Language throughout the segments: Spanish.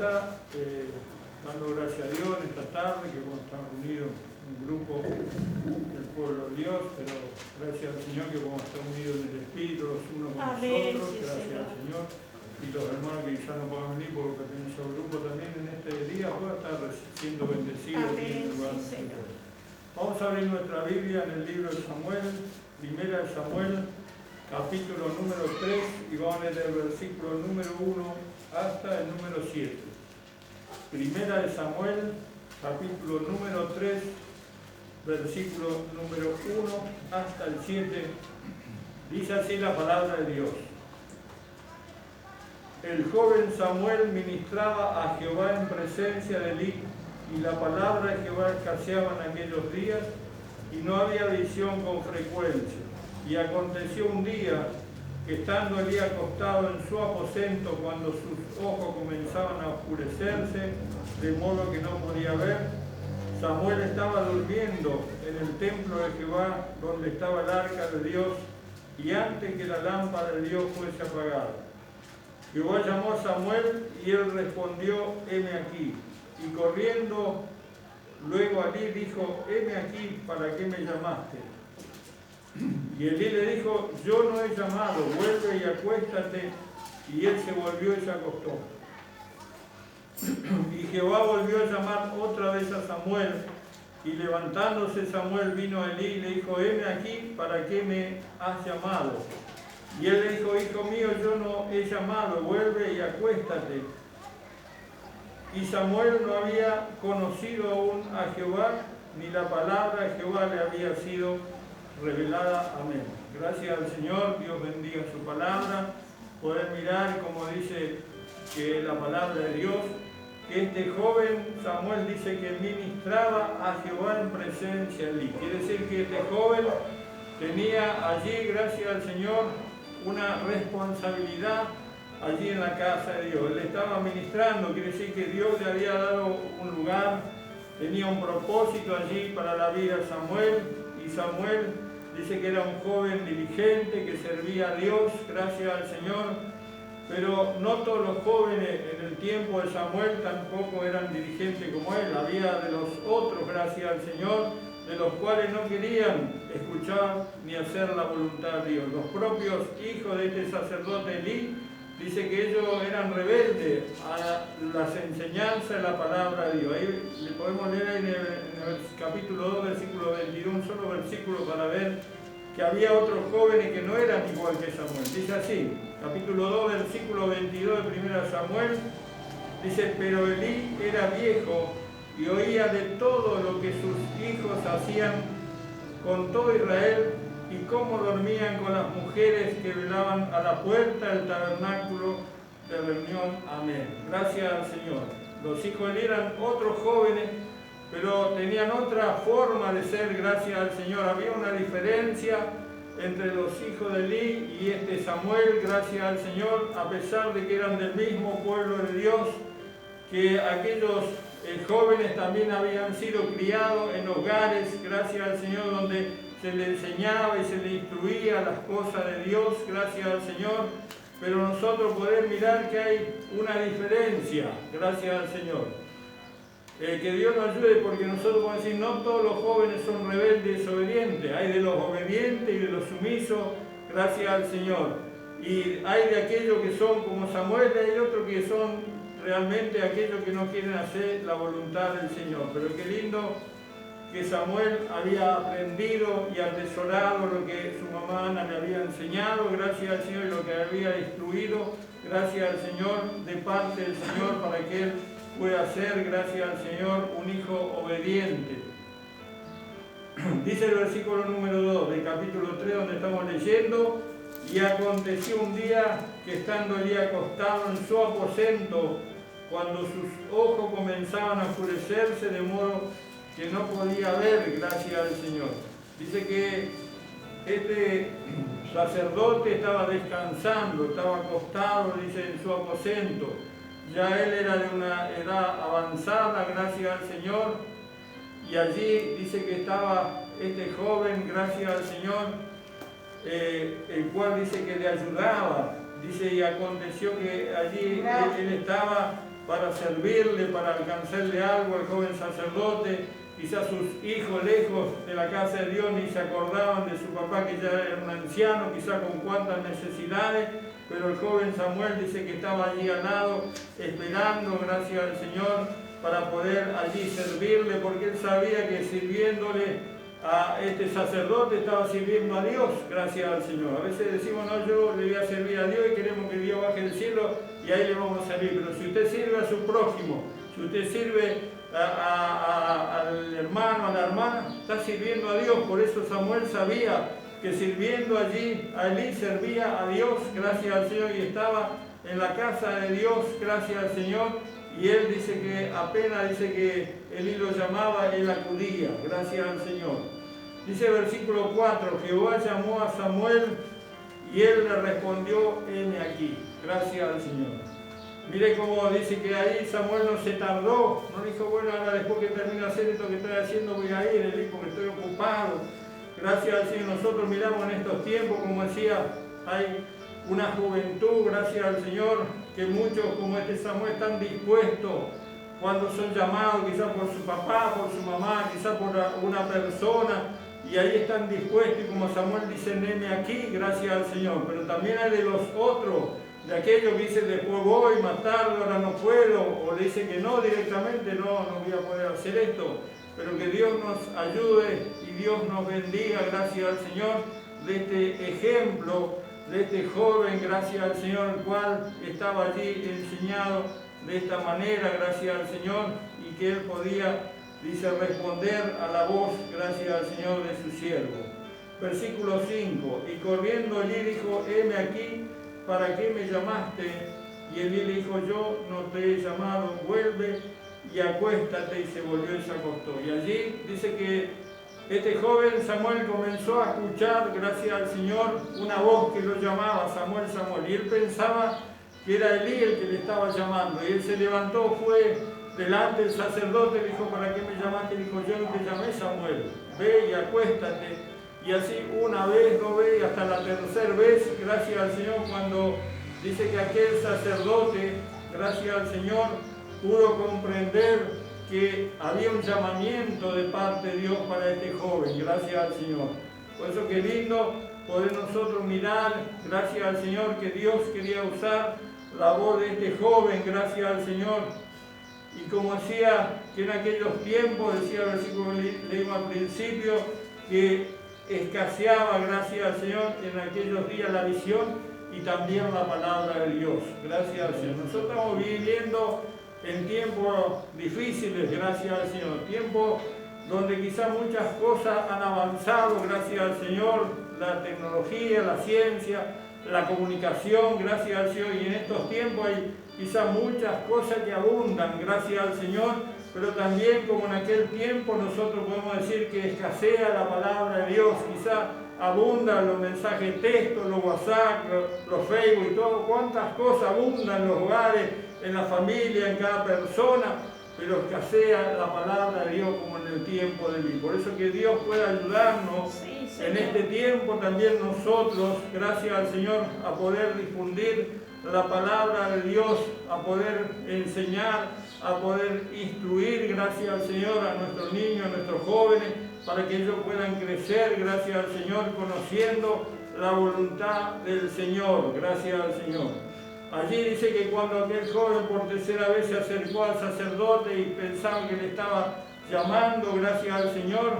está, dando gracias a Dios en esta tarde, que vamos a estar reunidos un grupo del pueblo de Dios, pero gracias al Señor que vamos a estar unidos en el Espíritu, los unos con los otros, gracias al Señor. Y los hermanos que quizás no puedan venir por pertenecer al grupo también en este día, puedan estar siendo bendecidos. Vamos a abrir nuestra Biblia en el libro de Samuel, primera de Samuel, capítulo número 3, y vamos a leer el versículo número 1 hasta el número 7. Primera de Samuel, capítulo número 3, versículo número 1 hasta el 7, dice así la palabra de Dios. El joven Samuel ministraba a Jehová en presencia de Elí, y la palabra de Jehová escaseaba en aquellos días, y no había visión con frecuencia. Y aconteció un día que estando Elí acostado en su aposento, cuando sus ojos comenzaban a oscurecerse, de modo que no podía ver, Samuel estaba durmiendo en el templo de Jehová, donde estaba el arca de Dios, y antes que la lámpara de Dios fuese apagada. Jehová llamó a Samuel, y él respondió, heme aquí. Y corriendo luego a Elí dijo, heme aquí, ¿para qué me llamaste? Y Elí le dijo, yo no he llamado, vuelve y acuéstate. Y él se volvió y se acostó. Y Jehová volvió a llamar otra vez a Samuel, y levantándose Samuel vino a Elí y le dijo, heme aquí, ¿para qué me has llamado? Y él le dijo, hijo mío, yo no he llamado, vuelve y acuéstate. Y Samuel no había conocido aún a Jehová, ni la palabra de Jehová le había sido revelada. Amén. Gracias al Señor, Dios bendiga su palabra. Poder mirar, como dice que la palabra de Dios, que este joven Samuel dice que ministraba a Jehová en presencia de Elí. Quiere decir que este joven tenía allí, gracias al Señor, una responsabilidad allí en la casa de Dios. Él estaba ministrando, quiere decir que Dios le había dado un lugar, tenía un propósito allí para la vida de Samuel, y Samuel dice que era un joven diligente que servía a Dios, gracias al Señor, pero no todos los jóvenes en el tiempo de Samuel tampoco eran diligentes como él. Había de los otros, gracias al Señor, de los cuales no querían escuchar ni hacer la voluntad de Dios. Los propios hijos de este sacerdote Elí, dice que ellos eran rebeldes a las enseñanzas de la palabra de Dios. Ahí le podemos leer en el capítulo 2, versículo 22, un solo versículo para ver que había otros jóvenes que no eran igual que Samuel. Dice así, capítulo 2, versículo 22 de 1 Samuel, dice, pero Elí era viejo y oía de todo lo que sus hijos hacían con todo Israel, y cómo dormían con las mujeres que velaban a la puerta del tabernáculo de reunión. Amén. Gracias al Señor. Los hijos de Elí eran otros jóvenes, pero tenían otra forma de ser, gracias al Señor. Había una diferencia entre los hijos de Elí y este Samuel, gracias al Señor, a pesar de que eran del mismo pueblo de Dios, que aquellos jóvenes también habían sido criados en hogares, gracias al Señor, donde se le enseñaba y se le instruía las cosas de Dios, gracias al Señor, pero nosotros podemos mirar que hay una diferencia, gracias al Señor. Que Dios nos ayude, porque nosotros podemos decir, no todos los jóvenes son rebeldes y desobedientes, hay de los obedientes y de los sumisos, gracias al Señor. Y hay de aquellos que son como Samuel, y hay otros que son realmente aquellos que no quieren hacer la voluntad del Señor. Pero qué lindo que Samuel había aprendido y atesorado lo que su mamá Ana le había enseñado, gracias al Señor, y lo que había instruido, gracias al Señor, de parte del Señor, para que él pueda ser, gracias al Señor, un hijo obediente. Dice el versículo número 2 del capítulo 3, donde estamos leyendo, y aconteció un día que estando Elí acostado en su aposento, cuando sus ojos comenzaban a oscurecerse, de modo que no podía ver, gracias al Señor. Dice que este sacerdote estaba descansando, estaba acostado, dice, en su aposento. Ya él era de una edad avanzada, gracias al Señor, y allí dice que estaba este joven, gracias al Señor, el cual dice que le ayudaba. Dice, y aconteció que allí él estaba para servirle, para alcanzarle algo al joven sacerdote. Quizás sus hijos lejos de la casa de Dios ni se acordaban de su papá, que ya era un anciano, quizás con cuantas necesidades, pero el joven Samuel dice que estaba allí al lado, esperando, gracias al Señor, para poder allí servirle, porque él sabía que sirviéndole a este sacerdote estaba sirviendo a Dios, gracias al Señor. A veces decimos, no, yo le voy a servir a Dios y queremos que Dios baje del cielo y ahí le vamos a servir. Pero si usted sirve a su prójimo, si usted sirve al hermano, a la hermana, está sirviendo a Dios. Por eso Samuel sabía que sirviendo allí a Elí servía a Dios, gracias al Señor, y estaba en la casa de Dios, gracias al Señor. Y él dice que apenas dice que Elí lo llamaba, él acudía, gracias al Señor. Dice versículo 4, Jehová llamó a Samuel y él le respondió, heme aquí, gracias al Señor. Mire cómo dice que ahí Samuel no se tardó, no dijo, bueno, ahora después que termine de hacer esto que estoy haciendo voy a ir, Elí, porque estoy ocupado. Gracias al Señor, nosotros miramos en estos tiempos, como decía, hay una juventud, gracias al Señor, que muchos como este Samuel están dispuestos cuando son llamados, quizás por su papá, por su mamá, quizás por una persona, y ahí están dispuestos, y como Samuel dice, heme aquí, gracias al Señor. Pero también hay de los otros, de aquellos que dicen, después voy, más tarde, ahora no puedo, o le dicen que no directamente, no voy a poder hacer esto. Pero que Dios nos ayude y Dios nos bendiga, gracias al Señor, de este ejemplo, de este joven, gracias al Señor, el cual estaba allí enseñado de esta manera, gracias al Señor, y que él podía, dice, responder a la voz, gracias al Señor, de su siervo. Versículo 5, y corriendo Elí dijo, heme aquí, ¿para qué me llamaste? Y Elí le dijo, yo no te he llamado, vuelve y acuéstate, y se volvió y se acostó. Y allí dice que este joven Samuel comenzó a escuchar, gracias al Señor, una voz que lo llamaba, Samuel, Samuel, y él pensaba que era Elí el que le estaba llamando, y él se levantó, fue delante del sacerdote, dijo, ¿para qué me llamaste? Dijo, yo no te llamé, Samuel, ve y acuéstate. Y así una vez, 2 veces, hasta la tercera vez, gracias al Señor, cuando dice que aquel sacerdote, gracias al Señor, pudo comprender que había un llamamiento de parte de Dios para este joven, gracias al Señor. Por eso que lindo poder nosotros mirar, gracias al Señor, que Dios quería usar la voz de este joven, gracias al Señor. Y como decía que en aquellos tiempos, decía el versículo que leímos al principio, que escaseaba, gracias al Señor, en aquellos días la visión y también la palabra de Dios, gracias al Señor. Nosotros estamos viviendo en tiempos difíciles, gracias al Señor, tiempos donde quizás muchas cosas han avanzado, gracias al Señor, la tecnología, la ciencia, la comunicación, gracias al Señor, y en estos tiempos hay quizás muchas cosas que abundan, gracias al Señor, pero también como en aquel tiempo nosotros podemos decir que escasea la palabra de Dios, quizás abundan los mensajes de texto, los WhatsApp, los Facebook y todo, cuántas cosas abundan en los hogares, en la familia, en cada persona, pero escasea la palabra de Dios como en el tiempo de Elí. Por eso que Dios pueda ayudarnos en este tiempo también nosotros, gracias al Señor, a poder difundir la palabra de Dios, a poder enseñar, a poder instruir, gracias al Señor, a nuestros niños, a nuestros jóvenes, para que ellos puedan crecer, gracias al Señor, conociendo la voluntad del Señor, gracias al Señor. Allí dice que cuando aquel joven por tercera vez se acercó al sacerdote y pensaba que le estaba llamando, gracias al Señor,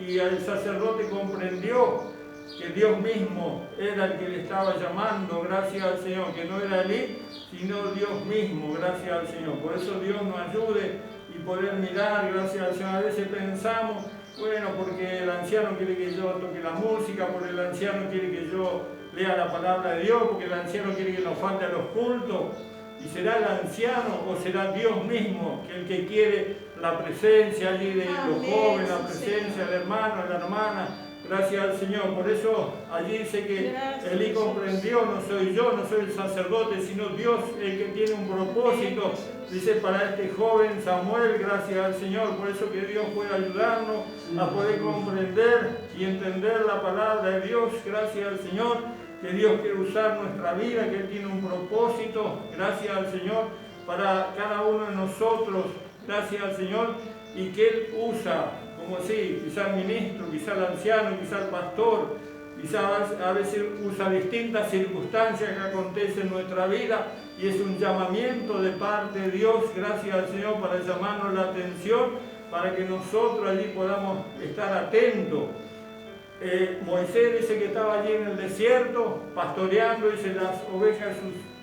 y el sacerdote comprendió que Dios mismo era el que le estaba llamando, gracias al Señor, que no era Elí, sino Dios mismo, gracias al Señor. Por eso Dios nos ayude y poder mirar, gracias al Señor. A veces pensamos, bueno, porque el anciano quiere que yo toque la música, porque el anciano quiere que yo lea la palabra de Dios, porque el anciano quiere que nos falte a los cultos. ¿Y será el anciano o será Dios mismo el que quiere la presencia allí de los jóvenes, la presencia del hermano, de la hermana? Gracias al Señor. Por eso allí dice que Elí comprendió, no soy yo, no soy el sacerdote, sino Dios el que tiene un propósito. Dice para este joven Samuel, gracias al Señor. Por eso que Dios puede ayudarnos a poder comprender y entender la palabra de Dios. Gracias al Señor, que Dios quiere usar nuestra vida, que Él tiene un propósito. Gracias al Señor. para cada uno de nosotros, gracias al Señor, y que Él usa, como si, quizá el ministro, quizá el anciano, quizá el pastor, quizá a veces usa distintas circunstancias que acontecen en nuestra vida, y es un llamamiento de parte de Dios, gracias al Señor, para llamarnos la atención, para que nosotros allí podamos estar atentos. Moisés dice que estaba allí en el desierto, pastoreando, dice, las ovejas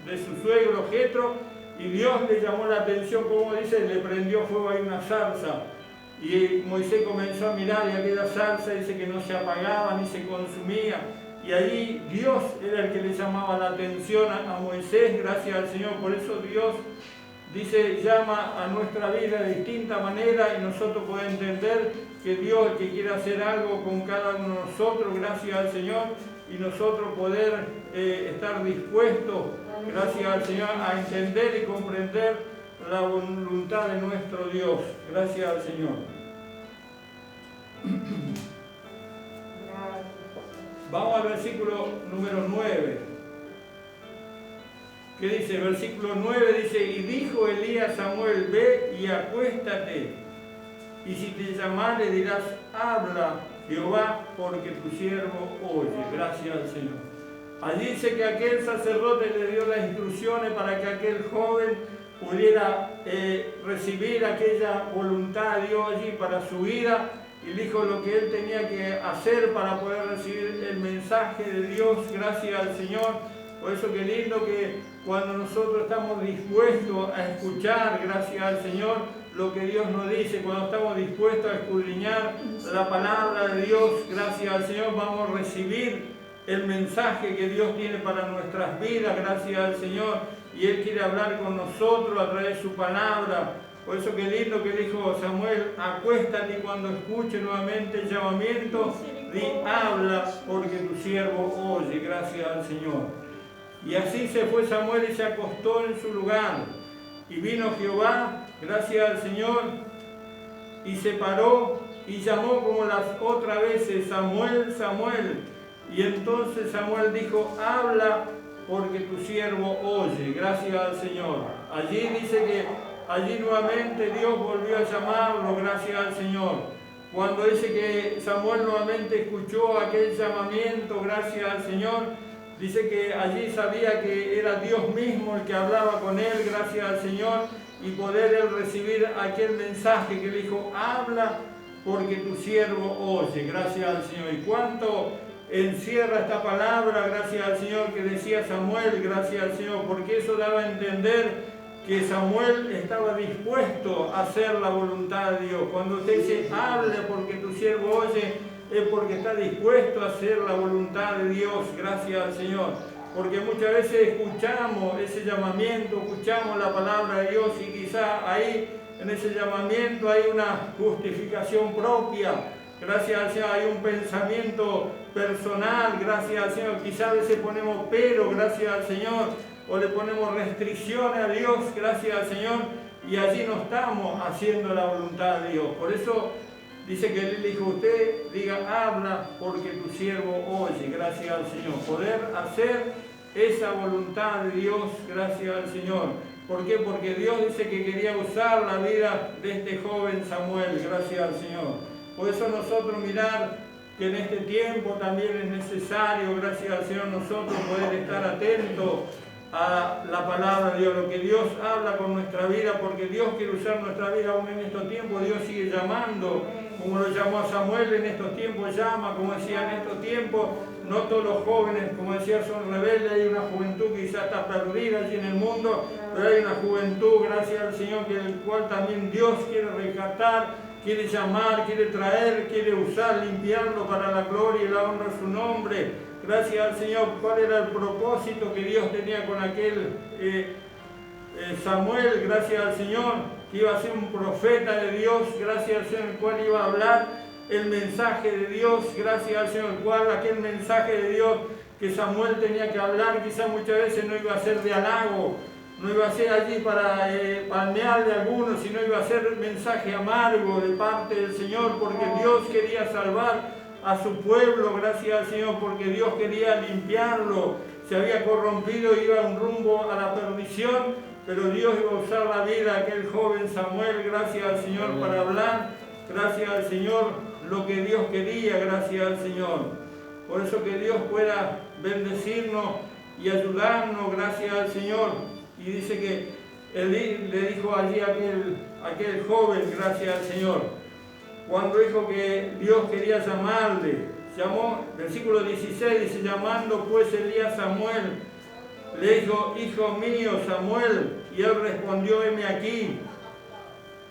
de su suegro Jetro, y Dios le llamó la atención, como dice, le prendió fuego ahí una zarza. Y Moisés comenzó a mirar y aquella zarza dice que no se apagaba ni se consumía. Y ahí Dios era el que le llamaba la atención a Moisés, gracias al Señor. Por eso Dios dice, llama a nuestra vida de distinta manera y nosotros podemos entender que Dios que quiere hacer algo con cada uno de nosotros, gracias al Señor, y nosotros poder estar dispuestos, gracias al Señor, a entender y comprender la voluntad de nuestro Dios. Gracias al Señor. Vamos al versículo número 9. ¿Qué dice? Versículo 9 dice, y dijo Elías a Samuel, ve y acuéstate, y si te llamare dirás, habla Jehová, porque tu siervo oye. Gracias al Señor. Allí dice que aquel sacerdote le dio las instrucciones para que aquel joven pudiera recibir aquella voluntad de Dios allí para su vida, y dijo lo que él tenía que hacer para poder recibir el mensaje de Dios, gracias al Señor. Por eso qué lindo que cuando nosotros estamos dispuestos a escuchar, gracias al Señor, lo que Dios nos dice, cuando estamos dispuestos a escudriñar la palabra de Dios, gracias al Señor, vamos a recibir el mensaje que Dios tiene para nuestras vidas, gracias al Señor, y Él quiere hablar con nosotros a través de su palabra. Por eso qué lindo que dijo Samuel, acuéstate y cuando escuche nuevamente el llamamiento, di, habla, porque tu siervo oye, gracias al Señor. Y así se fue Samuel y se acostó en su lugar. Y vino Jehová, gracias al Señor, y se paró y llamó como las otras veces, Samuel, Samuel. Y entonces Samuel dijo, habla, porque tu siervo oye, gracias al Señor. Allí dice que allí nuevamente Dios volvió a llamarlo, gracias al Señor. Cuando dice que Samuel nuevamente escuchó aquel llamamiento, gracias al Señor, dice que allí sabía que era Dios mismo el que hablaba con él, gracias al Señor, y poder él recibir aquel mensaje que le dijo, habla, porque tu siervo oye, gracias al Señor. Y cuánto encierra esta palabra, gracias al Señor, que decía Samuel, gracias al Señor, porque eso daba a entender que Samuel estaba dispuesto a hacer la voluntad de Dios. Cuando usted dice, hable porque tu siervo oye, es porque está dispuesto a hacer la voluntad de Dios, gracias al Señor. Porque muchas veces escuchamos ese llamamiento, escuchamos la palabra de Dios y quizá ahí, en ese llamamiento, hay una justificación propia. Gracias al Señor, hay un pensamiento personal, gracias al Señor. Quizá a veces ponemos pero, gracias al Señor, o le ponemos restricciones a Dios, gracias al Señor, y allí no estamos haciendo la voluntad de Dios. Por eso dice que Él dijo, usted diga, habla, porque tu siervo oye, gracias al Señor. Poder hacer esa voluntad de Dios, gracias al Señor. ¿Por qué? Porque Dios dice que quería usar la vida de este joven Samuel, gracias al Señor. Por eso nosotros mirar que en este tiempo también es necesario, gracias al Señor, nosotros poder estar atentos a la palabra de Dios, lo que Dios habla con nuestra vida, porque Dios quiere usar nuestra vida aún en estos tiempos. Dios sigue llamando, como lo llamó a Samuel, en estos tiempos llama, como decía, en estos tiempos no todos los jóvenes, como decía, son rebeldes. Hay una juventud que quizás está perdida allí en el mundo, pero hay una juventud, gracias al Señor, que el cual también Dios quiere rescatar, quiere llamar, quiere traer, quiere usar, limpiarlo para la gloria y la honra de su nombre. Gracias al Señor. ¿Cuál era el propósito que Dios tenía con aquel Samuel? Gracias al Señor, que iba a ser un profeta de Dios, gracias al Señor, el cual iba a hablar el mensaje de Dios, gracias al Señor, el cual aquel mensaje de Dios que Samuel tenía que hablar, quizás muchas veces no iba a ser de halago, no iba a ser allí para palmear de algunos, sino iba a ser mensaje amargo de parte del Señor, porque Dios quería salvar a su pueblo, gracias al Señor, porque Dios quería limpiarlo, se había corrompido y iba un rumbo a la perdición, pero Dios iba a usar la vida de aquel joven Samuel, gracias al Señor, para hablar, gracias al Señor, lo que Dios quería, gracias al Señor. Por eso que Dios pueda bendecirnos y ayudarnos, gracias al Señor. Y dice que él le dijo allí a aquel joven, gracias al Señor, cuando dijo que Dios quería llamarle, llamó, versículo 16 dice, llamando pues Elías a Samuel, le dijo, hijo mío Samuel, y él respondió, heme aquí.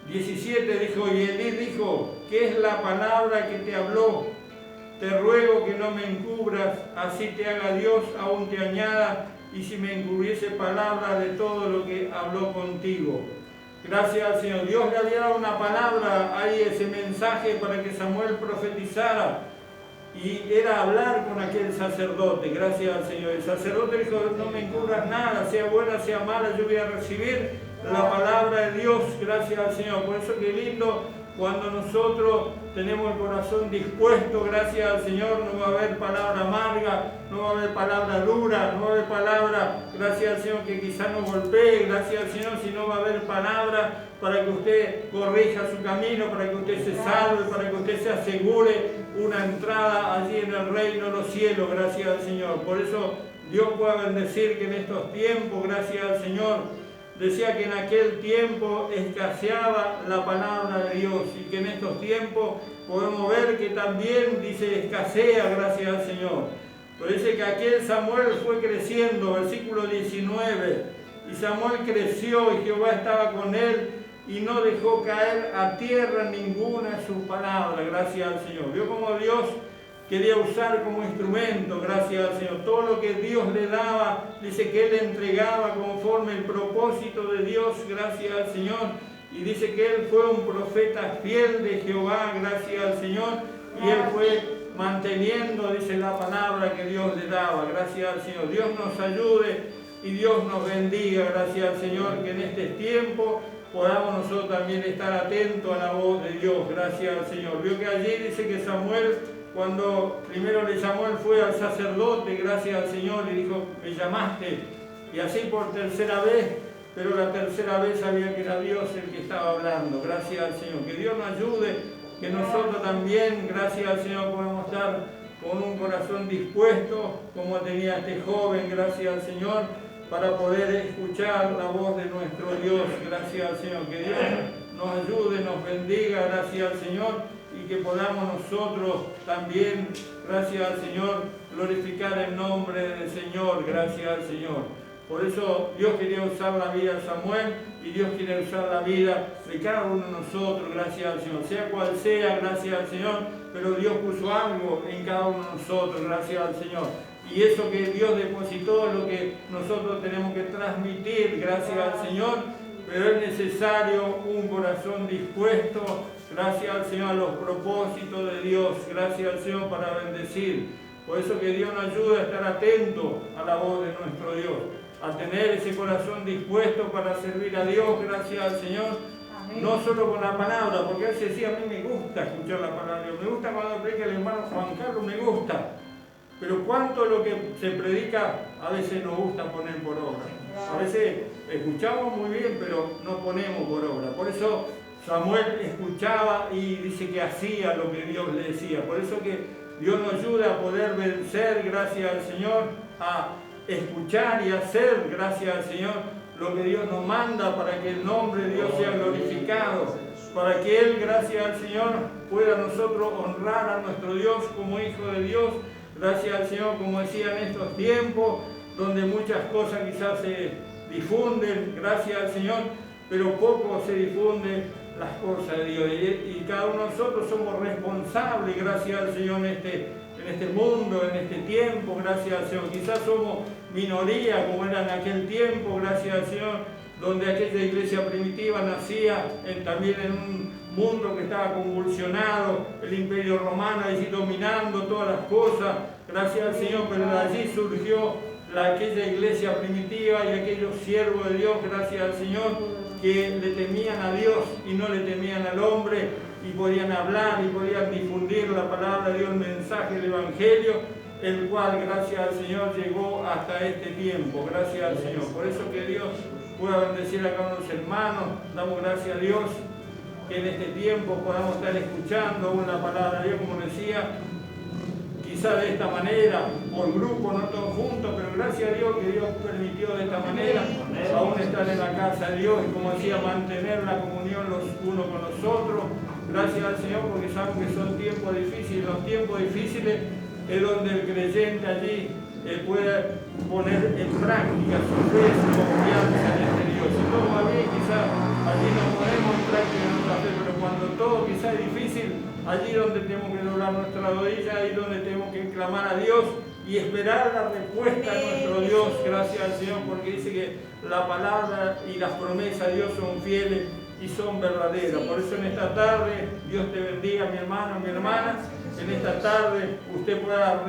17 dijo, y Elí dijo, ¿qué es la palabra que te habló? Te ruego que no me encubras, así te haga Dios, aún te añada, y si me encubriese palabra de todo lo que habló contigo. Gracias al Señor. Dios le había dado una palabra ahí, ese mensaje para que Samuel profetizara, y era hablar con aquel sacerdote, gracias al Señor. El sacerdote dijo, no me encubras nada, sea buena, sea mala, yo voy a recibir la palabra de Dios, gracias al Señor. Por eso que lindo, cuando nosotros tenemos el corazón dispuesto, gracias al Señor, no va a haber palabra amarga, no va a haber palabra dura, no va a haber palabra, gracias al Señor, que quizás nos golpee, gracias al Señor, sino va a haber palabra para que usted corrija su camino, para que usted se salve, para que usted se asegure una entrada allí en el reino de los cielos, gracias al Señor. Por eso Dios pueda bendecir que en estos tiempos, gracias al Señor, decía que en aquel tiempo escaseaba la palabra de Dios y que en estos tiempos podemos ver que también dice escasea, gracias al Señor. Pero dice que aquel Samuel fue creciendo, versículo 19, y Samuel creció y Jehová estaba con él y no dejó caer a tierra ninguna su palabra, gracias al Señor. Vio como Dios quería usar como instrumento, gracias al Señor. Todo lo que Dios le daba, dice que Él le entregaba conforme el propósito de Dios, gracias al Señor. Y dice que Él fue un profeta fiel de Jehová, gracias al Señor. Y Él fue manteniendo, dice la palabra que Dios le daba, gracias al Señor. Dios nos ayude y Dios nos bendiga, gracias al Señor, que en este tiempo podamos nosotros también estar atentos a la voz de Dios, gracias al Señor. Vio que allí dice que Samuel, cuando primero le llamó, él fue al sacerdote, gracias al Señor, y dijo, me llamaste, y así por tercera vez, pero la tercera vez sabía que era Dios el que estaba hablando, gracias al Señor. Que Dios nos ayude, que nosotros también, gracias al Señor, podamos estar con un corazón dispuesto, como tenía este joven, gracias al Señor, para poder escuchar la voz de nuestro Dios, gracias al Señor. Que Dios nos ayude, nos bendiga, gracias al Señor, y que podamos nosotros también, gracias al Señor, glorificar el nombre del Señor, gracias al Señor. Por eso Dios quería usar la vida de Samuel y Dios quiere usar la vida de cada uno de nosotros, gracias al Señor. Sea cual sea, gracias al Señor, pero Dios puso algo en cada uno de nosotros, gracias al Señor. Y eso que Dios depositó es lo que nosotros tenemos que transmitir, gracias al Señor, pero es necesario un corazón dispuesto, gracias al Señor, a los propósitos de Dios, gracias al Señor, para bendecir. Por eso que Dios nos ayude a estar atentos a la voz de nuestro Dios, a tener ese corazón dispuesto para servir a Dios, gracias al Señor. Amén. No solo con la palabra, porque él decía, a mí me gusta escuchar la palabra de Dios, me gusta cuando predica el hermano Juan Carlos, me gusta. Pero cuánto lo que se predica a veces nos gusta poner por obra. A veces escuchamos muy bien, pero no ponemos por obra. Por eso Samuel escuchaba y dice que hacía lo que Dios le decía. Por eso que Dios nos ayuda a poder vencer, gracias al Señor, a escuchar y hacer, gracias al Señor, lo que Dios nos manda para que el nombre de Dios sea glorificado, para que Él, gracias al Señor, pueda nosotros honrar a nuestro Dios como hijo de Dios, gracias al Señor, como decía en estos tiempos, donde muchas cosas quizás se difunden, gracias al Señor, pero poco se difunden las cosas de Dios. Y cada uno de nosotros somos responsables, gracias al Señor, en este mundo, en este tiempo, gracias al Señor. Quizás somos minoría, como era en aquel tiempo, gracias al Señor, donde aquella iglesia primitiva nacía también en un mundo que estaba convulsionado, el imperio romano allí dominando todas las cosas, gracias al Señor, pero de allí surgió aquella iglesia primitiva y aquellos siervos de Dios, gracias al Señor, que le temían a Dios y no le temían al hombre, y podían hablar y podían difundir la palabra de Dios, el mensaje del Evangelio, el cual, gracias al Señor, llegó hasta este tiempo. Gracias al Señor. Por eso que Dios pueda bendecir a cada uno de los hermanos. Damos gracias a Dios que en este tiempo podamos estar escuchando una palabra de Dios, como decía, quizá de esta manera, por grupo, no todos juntos, pero gracias a Dios que Dios permitió de esta manera aún estar en la casa de Dios y, como decía, mantener la comunión los unos con los otros. Gracias al Señor, porque sabemos que son tiempos difíciles. Los tiempos difíciles es donde el creyente allí puede poner en práctica su fe, su confianza en este Dios. Si todo va bien, quizás allí no ponemos en práctica nuestra fe, pero cuando todo quizás es difícil, allí donde tenemos que doblar nuestra rodilla, ahí donde tenemos que clamar a Dios y esperar la respuesta de nuestro Dios. Gracias al Señor, porque dice que la palabra y las promesas de Dios son fieles y son verdaderas. Por eso en esta tarde, Dios te bendiga, mi hermano, mi hermana. En esta tarde usted pueda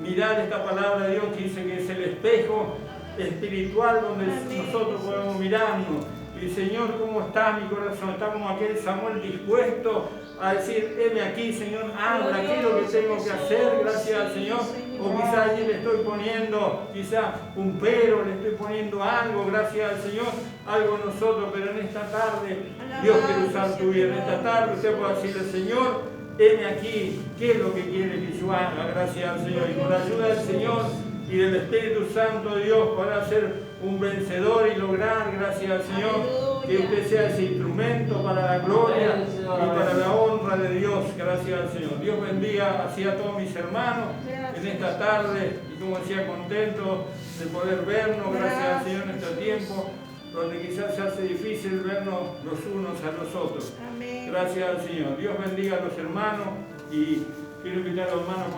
mirar esta palabra de Dios que dice que es el espejo espiritual donde nosotros podemos mirarnos. Y Señor, ¿cómo está mi corazón? Está como aquel Samuel dispuesto a decir, heme aquí, Señor, habla, ¿qué es lo que tengo que hacer? Gracias al Señor. O quizás allí le estoy poniendo, quizás un pero, le estoy poniendo algo, gracias al Señor, algo en nosotros, pero en esta tarde Dios quiere usar tu vida. En esta tarde usted puede decirle, Señor, heme aquí, ¿qué es lo que quiere que yo haga? Gracias al Señor. Y con la ayuda del Señor y del Espíritu Santo de Dios para ser un vencedor y lograr, gracias al Señor, que usted sea ese instrumento para la gloria y para la honra de Dios. Gracias al Señor. Dios bendiga así a todos mis hermanos en esta tarde y, como decía, contento de poder vernos. Gracias al Señor en este tiempo donde quizás se hace difícil vernos los unos a los otros. Gracias al Señor. Dios bendiga a los hermanos y quiero invitar a los hermanos.